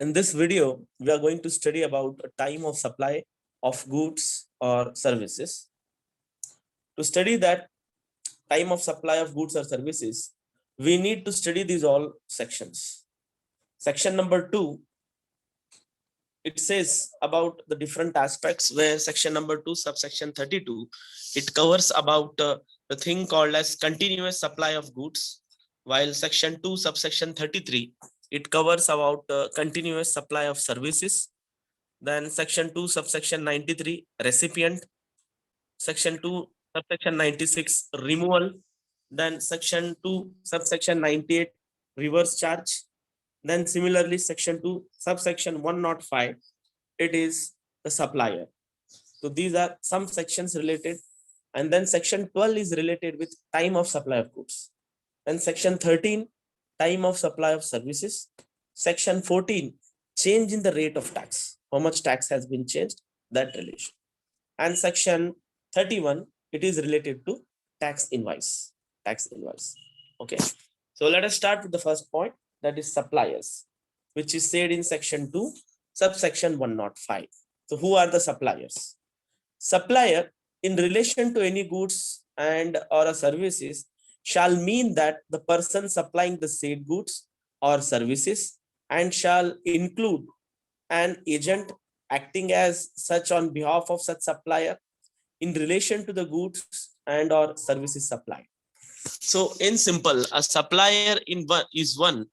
In this video, we are going to study about a time of supply of goods or services. To study that time of supply of goods or services, we need to study these all sections. Section number 2, it says about the different aspects, where section number 2, subsection 32, it covers about the thing called as continuous supply of goods, while section 2, subsection 33, it covers about continuous supply of services. Then section 2, subsection 93, recipient. Section 2, subsection 96, removal. Then section 2, subsection 98, reverse charge. Then similarly, section 2, subsection 105, it is the supplier. So these are some sections related. And then section 12 is related with time of supply of goods. Then section 13, time of supply of services. Section 14, change in the rate of tax. How much tax has been changed, that relation. And section 31, it is related to tax invoice. Tax invoice. Okay. So let us start with the first point, that is suppliers, which is said in section 2, subsection 105. So who are the suppliers? Supplier in relation to any goods and or services shall mean that the person supplying the said goods or services, and shall include an agent acting as such on behalf of such supplier in relation to the goods and or services supplied. So in simple, a supplier is one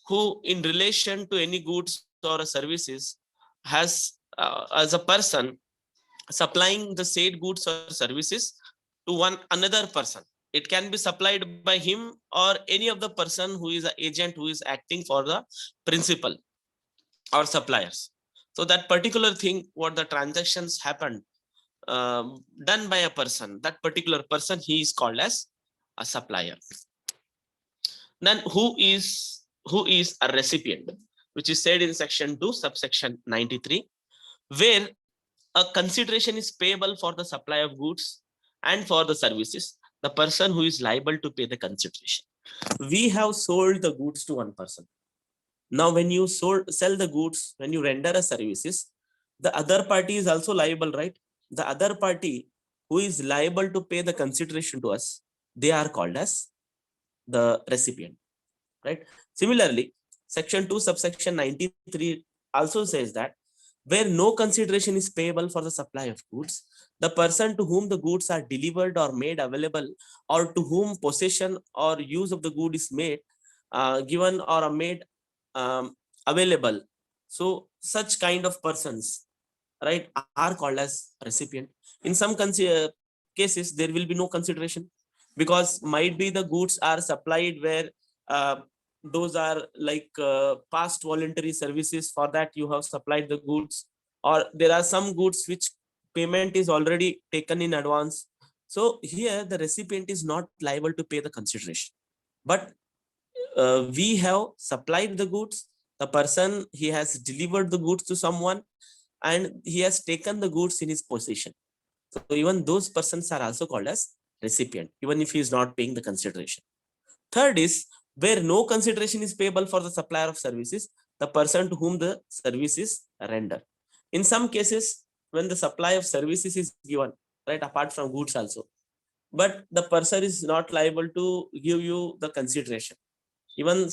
who in relation to any goods or services has as a person supplying the said goods or services to one another person. It can be supplied by him or any of the person who is an agent who is acting for the principal or suppliers. So that particular thing, what the transactions happened done by a person, that particular person, he is called as a supplier. Then who is a recipient, which is said in section 2, subsection 93, where a consideration is payable for the supply of goods and for the services, the person who is liable to pay the consideration. We have sold the goods to one person. Now when you sell the goods, when you render a services, the other party is also liable, right? The other party who is liable to pay the consideration to us, they are called as the recipient, right? Similarly, section 2, subsection 93 also says that where no consideration is payable for the supply of goods, the person to whom the goods are delivered or made available, or to whom possession or use of the good is made, given or made available, so such kind of persons, right, are called as recipient. In some cases, there will be no consideration, because might be the goods are supplied where those are like past voluntary services, for that you have supplied the goods, or there are some goods which payment is already taken in advance. So here the recipient is not liable to pay the consideration, but we have supplied the goods, the person, he has delivered the goods to someone, and he has taken the goods in his possession. So even those persons are also called as recipient, even if he is not paying the consideration. Third is where no consideration is payable for the supplier of services, the person to whom the service is rendered. In some cases, when the supply of services is given, right, apart from goods also, but the person is not liable to give you the consideration. Even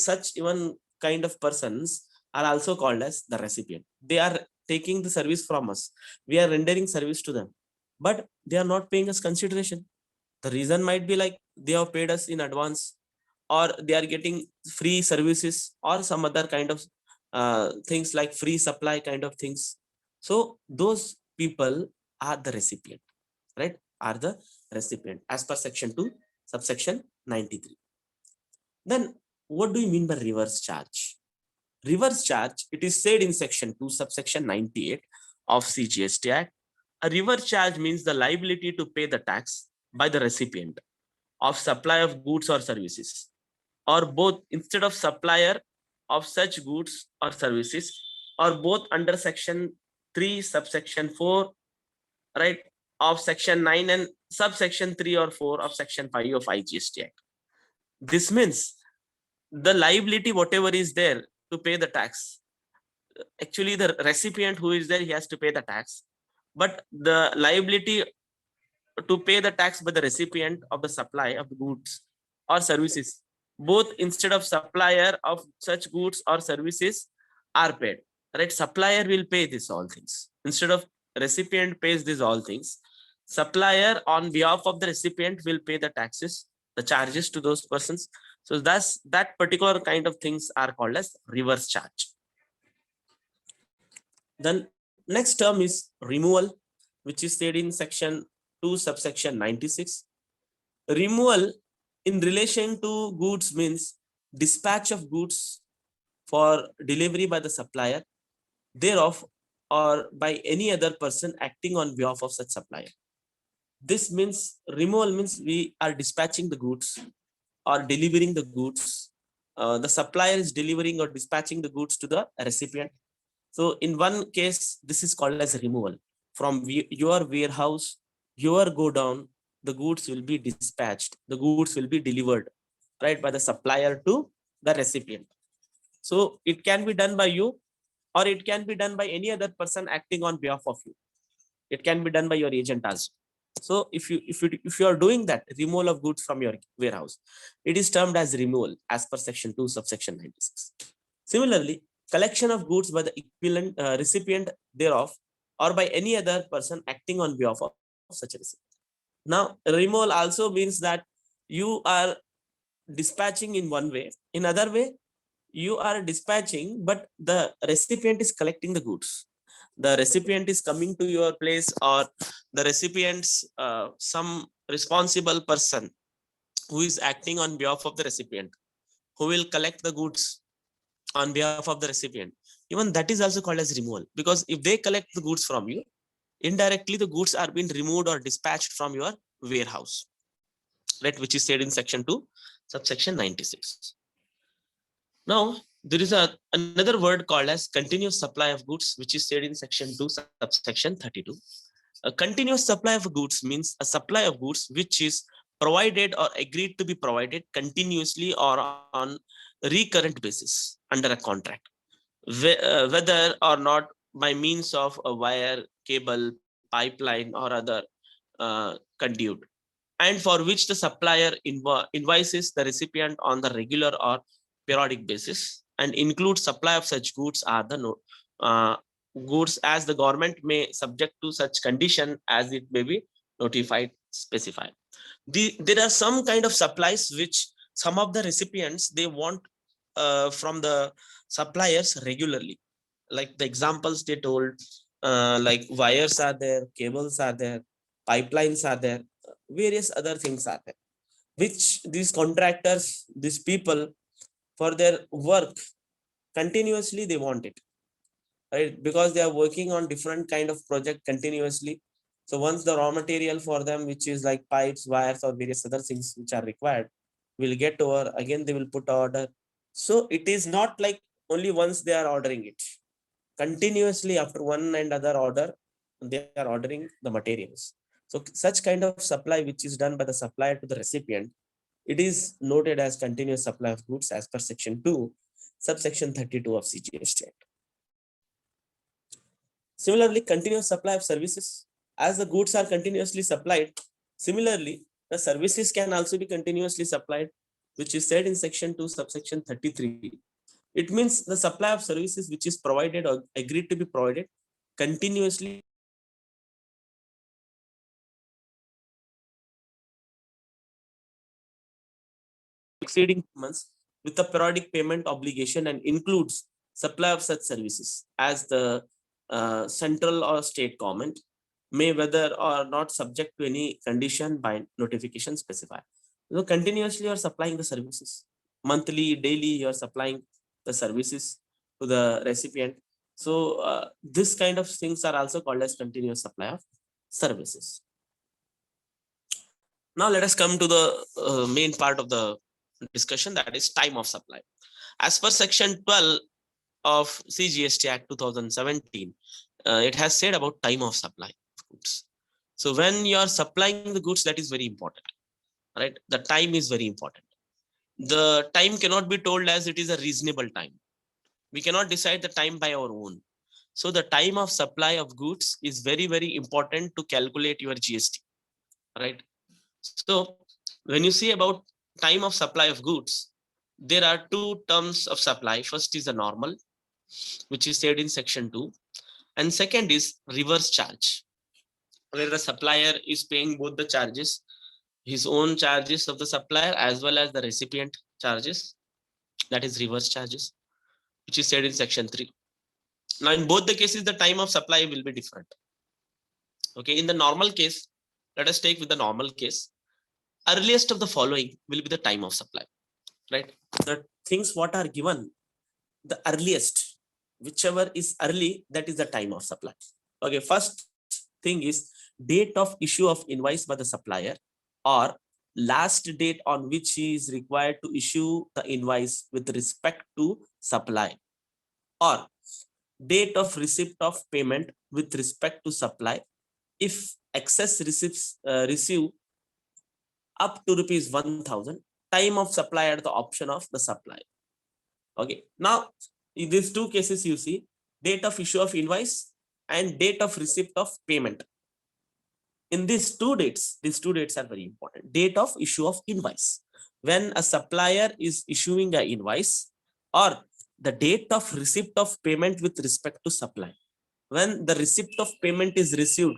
kind of persons are also called as the recipient. They are taking the service from us. We are rendering service to them, but they are not paying us consideration. The reason might be like they have paid us in advance, or they are getting free services, or some other kind of things like free supply kind of things. So those people are the recipient, right? Are the recipient as per section 2, subsection 93. Then what do you mean by reverse charge? Reverse charge, it is said in section 2, subsection 98 of CGST Act. A reverse charge means the liability to pay the tax by the recipient of supply of goods or services, or both instead of supplier of such goods or services, or both under section 3, subsection 4, right, of section 9, and subsection 3 or 4 of section 5 of IGST Act. This means the liability, whatever is there to pay the tax, actually the recipient who is there, he has to pay the tax, but the liability to pay the tax by the recipient of the supply of the goods or services, both instead of supplier of such goods or services are paid, right? Supplier will pay this all things instead of recipient pays these all things. Supplier on behalf of the recipient will pay the taxes, the charges to those persons. So thus that particular kind of things are called as reverse charge. Then next term is removal, which is said in section 2 subsection 96. Removal in relation to goods means dispatch of goods for delivery by the supplier thereof or by any other person acting on behalf of such supplier. This means removal means we are dispatching the goods or delivering the goods. The supplier is delivering or dispatching the goods to the recipient. So in one case, this is called as removal. From your warehouse, your godown, the goods will be dispatched. The goods will be delivered, right, by the supplier to the recipient. So it can be done by you, or it can be done by any other person acting on behalf of you. It can be done by your agent also. So if you are doing that removal of goods from your warehouse, it is termed as removal as per section 2 subsection 96. Similarly, collection of goods by the equivalent recipient thereof or by any other person acting on behalf of such a recipient. Now, removal also means that you are dispatching in one way. In other way, you are dispatching, but the recipient is collecting the goods. The recipient is coming to your place, or the recipient's some responsible person who is acting on behalf of the recipient, who will collect the goods on behalf of the recipient. Even that is also called as removal, because if they collect the goods from you, indirectly the goods are being removed or dispatched from your warehouse, right, which is said in section 2 subsection 96. Now there is another word called as continuous supply of goods, which is said in section 2 subsection 32. A continuous supply of goods means a supply of goods which is provided or agreed to be provided continuously or on recurrent basis under a contract, whether or not by means of a wire, cable, pipeline, or other conduit, and for which the supplier invoices the recipient on the regular or periodic basis, and includes supply of such goods are the goods as the government may subject to such condition as it may be notified, specified. There are some kind of supplies which some of the recipients they want from the suppliers regularly. Like the examples they told, like wires are there, cables are there, pipelines are there, various other things are there, which these contractors, these people, for their work continuously they want it, right? Because they are working on different kind of project continuously. So once the raw material for them, which is like pipes, wires, or various other things which are required, will get over, again they will put order. So it is not like only once they are ordering it. Continuously after one and other order, they are ordering the materials. So such kind of supply which is done by the supplier to the recipient, it is noted as continuous supply of goods as per section 2, subsection 32 of CGST Act. Similarly, continuous supply of services, as the goods are continuously supplied, similarly, the services can also be continuously supplied, which is said in section 2, subsection 33. It means the supply of services which is provided or agreed to be provided continuously exceeding months with a periodic payment obligation, and includes supply of such services as the central or state government may whether or not subject to any condition by notification specified. So continuously you are supplying the services. Monthly, daily, you are supplying the services to the recipient. So this kind of things are also called as continuous supply of services. Now let us come to the main part of the discussion, that is time of supply. As per section 12 of CGST Act 2017, it has said about time of supply of goods. So when you are supplying the goods, that is very important, right? The time is very important. The time cannot be told as it is a reasonable time. We cannot decide the time by our own. So the time of supply of goods is very, very important to calculate your GST, right? So when you see about time of supply of goods, there are two terms of supply. First is the normal, which is said in section 2, and second is reverse charge, where the supplier is paying both the charges, his own charges of the supplier as well as the recipient charges, that is reverse charges, which is said in section 3. Now in both the cases, the time of supply will be different. Okay, in the normal case, let us take with the normal case, earliest of the following will be the time of supply, right? The things what are given, the earliest, whichever is early, that is the time of supply. Okay, first thing is date of issue of invoice by the supplier, or last date on which he is required to issue the invoice with respect to supply, or date of receipt of payment with respect to supply if excess receipts receive up to rupees 1000, time of supply at the option of the supplier. Okay, now in these two cases you see date of issue of invoice and date of receipt of payment. In these two dates are very important. Date of issue of invoice, when a supplier is issuing an invoice, or the date of receipt of payment with respect to supply, when the receipt of payment is received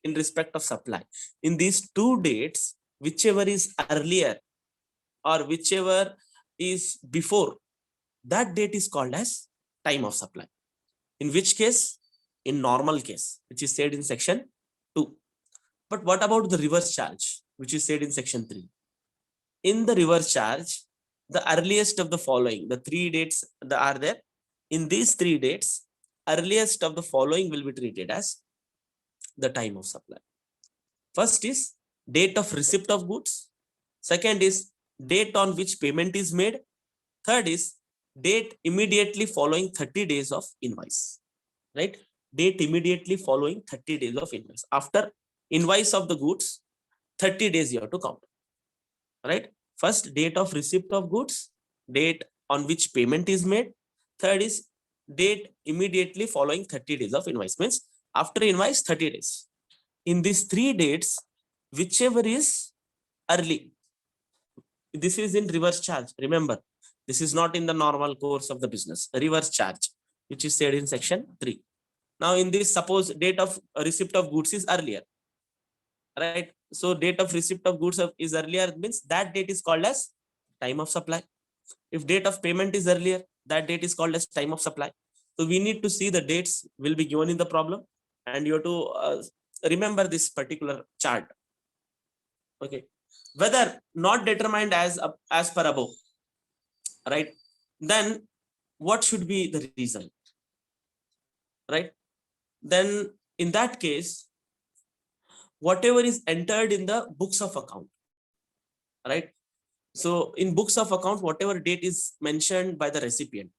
in respect of supply. In these two dates, whichever is earlier or whichever is before, that date is called as time of supply. In which case? In normal case, which is said in section 2. But what about the reverse charge, which is said in section 3? In the reverse charge, the earliest of the following, the three dates that are there. In these three dates, earliest of the following will be treated as the time of supply. First is date of receipt of goods. Second is date on which payment is made. Third is date immediately following 30 days of invoice, right? Date immediately following 30 days of invoice. After invoice of the goods, 30 days you have to count, right? First, date of receipt of goods, date on which payment is made. Third is date immediately following 30 days of invoice, means after invoice 30 days. In these three dates, whichever is early, this is in reverse charge. Remember, this is not in the normal course of the business. Reverse charge, which is said in section 3. Now in this, suppose date of receipt of goods is earlier, right? So date of receipt of goods is earlier, means that date is called as time of supply. If date of payment is earlier, that date is called as time of supply. So we need to see the dates will be given in the problem, and you have to remember this particular chart. Okay, whether not determined as per above, right? Then what should be the result, right? Then in that case, whatever is entered in the books of account, right? So in books of account, whatever date is mentioned by the recipient,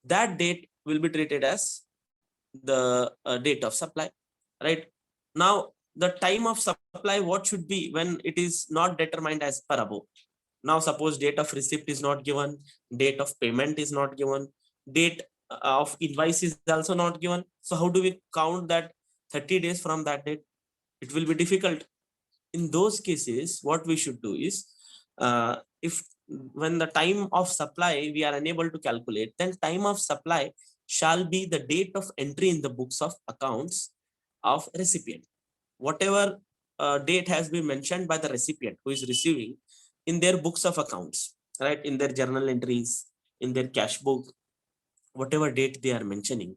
that date will be treated as the date of supply, right? Now the time of supply, what should be when it is not determined as per above? Now suppose date of receipt is not given, date of payment is not given, date of invoice is also not given. So how do we count that 30 days from that date? It will be difficult. In those cases, what we should do is, if when the time of supply we are unable to calculate, then time of supply shall be the date of entry in the books of accounts of recipient. Whatever date has been mentioned by the recipient who is receiving in their books of accounts, right? In their journal entries, in their cash book, whatever date they are mentioning,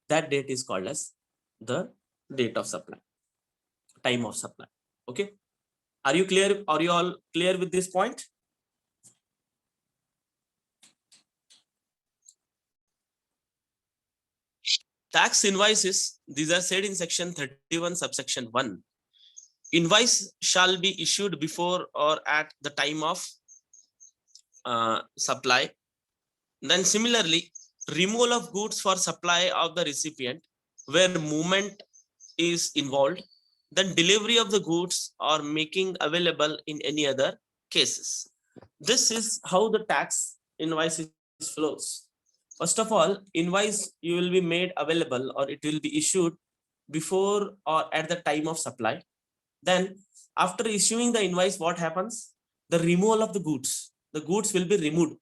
that date is called as the date of supply, time of supply. Okay, are you clear? Are you all clear with this point? Tax invoices, these are said in section 31 subsection 1. Invoice shall be issued before or at the time of supply. Then similarly, removal of goods for supply of the recipient where movement is involved, then delivery of the goods or making available in any other cases. This is how the tax invoice flows. First of all, invoice you will be made available or it will be issued before or at the time of supply. Then after issuing the invoice, what happens? The removal of the goods. The goods will be removed.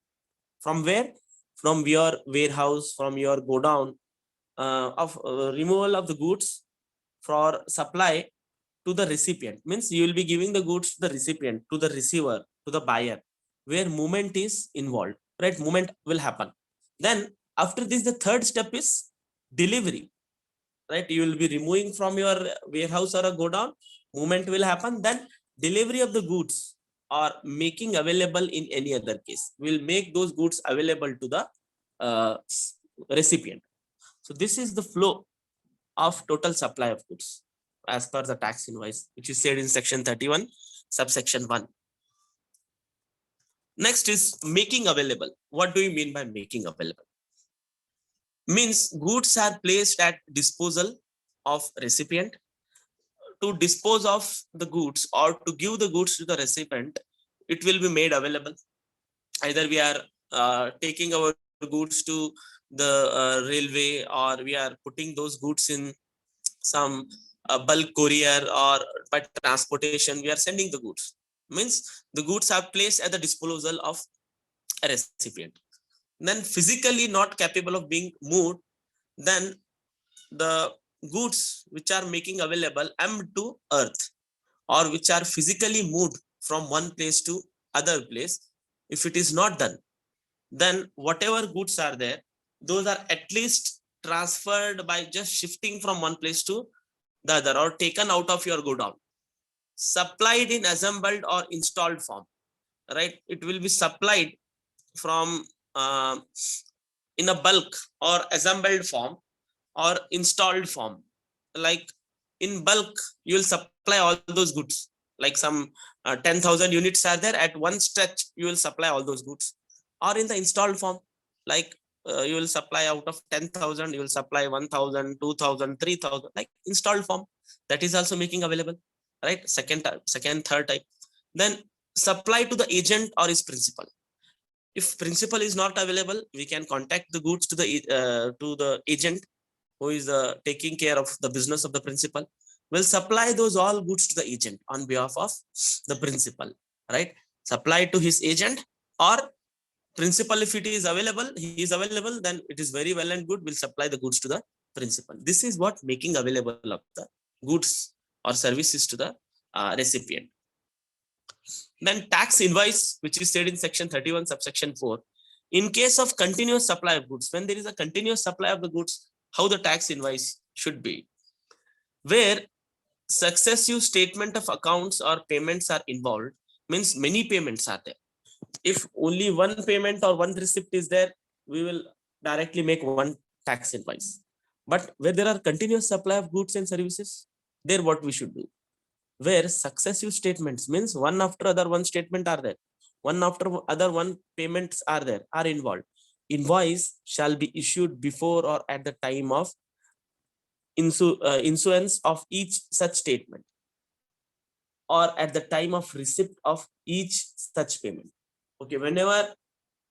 From where? From your warehouse, from your godown, of removal of the goods for supply to the recipient. Means you will be giving the goods to the recipient, to the receiver, to the buyer, where movement is involved, right? Movement will happen. Then after this, the third step is delivery, right? You will be removing from your warehouse or a godown, movement will happen. Then delivery of the goods or making available in any other case, will make those goods available to the recipient. So this is the flow of total supply of goods as per the tax invoice, which is said in section 31, subsection 1. Next is making available. What do you mean by making available? Means goods are placed at disposal of recipient. To dispose of the goods or to give the goods to the recipient, it will be made available. Either we are taking our goods to the railway, or we are putting those goods in some bulk courier, or by transportation we are sending the goods. Means the goods are placed at the disposal of a recipient. Then physically not capable of being moved, then the goods which are making available to earth, or which are physically moved from one place to other place, if it is not done, then whatever goods are there, those are at least transferred by just shifting from one place to the other, or taken out of your godown, supplied in assembled or installed form, right? It will be supplied from in a bulk or assembled form or installed form. Like in bulk, you will supply all those goods, like some 10,000 units are there, at one stretch you will supply all those goods. Or in the installed form, like you will supply out of 10,000, you will supply 1,000, 2,000, 3,000, like installed form. That is also making available, right? Second type, second, third type. Then supply to the agent or his principal. If principal is not available, we can contact the goods to the agent who is taking care of the business of the principal, will supply those all goods to the agent on behalf of the principal, right? Supply to his agent, or principal, if it is available, he is available, then it is very well and good, will supply the goods to the principal. This is what making available of the goods or services to the recipient. Then tax invoice, which is said in section 31 subsection 4. In case of continuous supply of goods, when there is a continuous supply of the goods, how the tax invoice should be, where successive statement of accounts or payments are involved, means many payments are there. If only one payment or one receipt is there, we will directly make one tax invoice. But where there are continuous supply of goods and services, there what we should do, where successive statements, means one after other one statement are there, one after other one payments are there, are involved, invoice shall be issued before or at the time of issuance of each such statement, or at the time of receipt of each such payment. Okay, whenever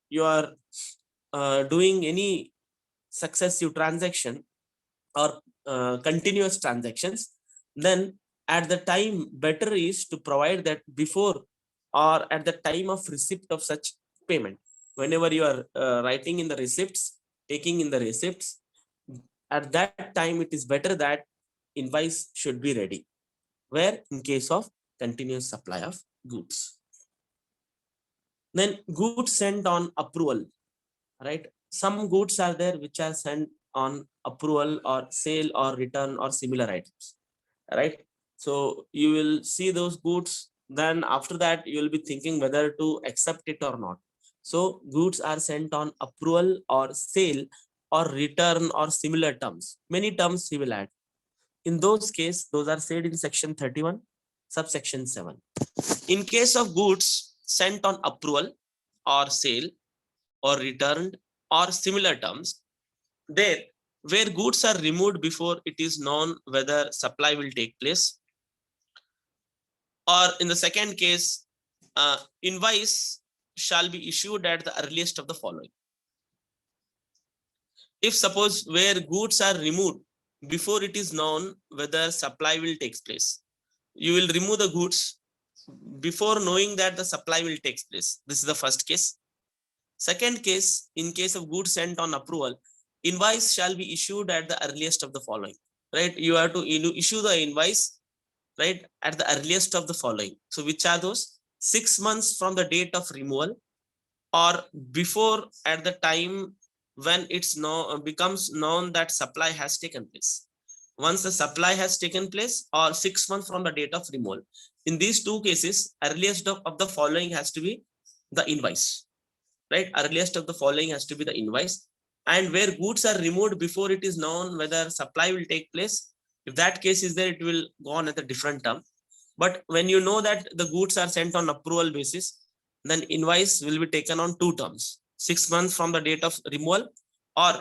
you are doing any successive transaction or continuous transactions, then at the time better is to provide that before or at the time of receipt of such payment. Whenever you are writing in the receipts, taking in the receipts, at that time it is better that invoice should be ready, where in case of continuous supply of goods. Then goods sent on approval, right? Some goods are there which are sent on approval or sale or return or similar items, right? So you will see those goods, then after that you will be thinking whether to accept it or not. So goods are sent on approval or sale or return or similar terms. Many terms he will add. In those cases, those are said in section 31, subsection 7. In case of goods sent on approval or sale or returned or similar terms, there where goods are removed before it is known whether supply will take place, or in the second case, invoice shall be issued at the earliest of the following. if suppose where goods are removed before it is known whether supply will take place. You will remove the goods before knowing that the supply will take place. This is the first case. Second case, in case of goods sent on approval, invoice shall be issued at the earliest of the following. Right? You have to issue the invoice, right, at the earliest of the following. So which are those? 6 months from the date of removal, or before at the time when it's becomes known that supply has taken place. Once the supply has taken place, or 6 months from the date of removal. In these two cases, earliest of the following has to be the invoice, right? Earliest of the following has to be the invoice. And where goods are removed before it is known whether supply will take place, if that case is there, it will go on at a different term. But when you know that the goods are sent on approval basis, then invoice will be taken on two terms: 6 months from the date of removal, or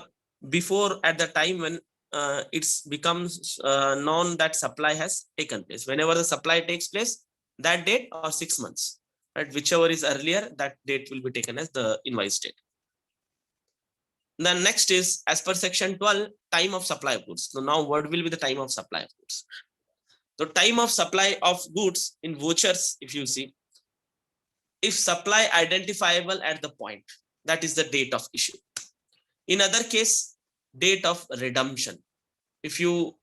before at the time when it becomes known that supply has taken place. Whenever the supply takes place, that date, or 6 months, right? Whichever is earlier, that date will be taken as the invoice date. Then next is, as per section 12, time of supply of goods. So now what will be the time of supply of goods? So time of supply of goods in vouchers, if you see, if supply identifiable at the point, that is the date of issue. In other case, date of redemption. If you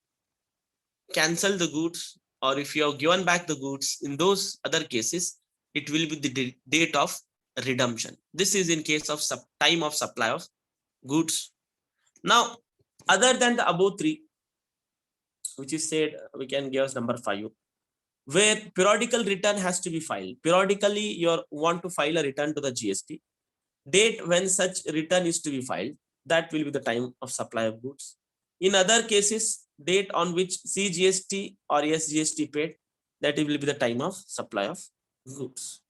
cancel the goods, or if you have given back the goods, in those other cases, it will be the date of redemption. This is in case of time of supply of goods. Now, other than the above three, which is said, we can give us number 5, where periodical return has to be filed. Periodically, you want to file a return to the GST. Date when such return is to be filed, that will be the time of supply of goods. In other cases, date on which CGST or SGST paid, that will be the time of supply of goods.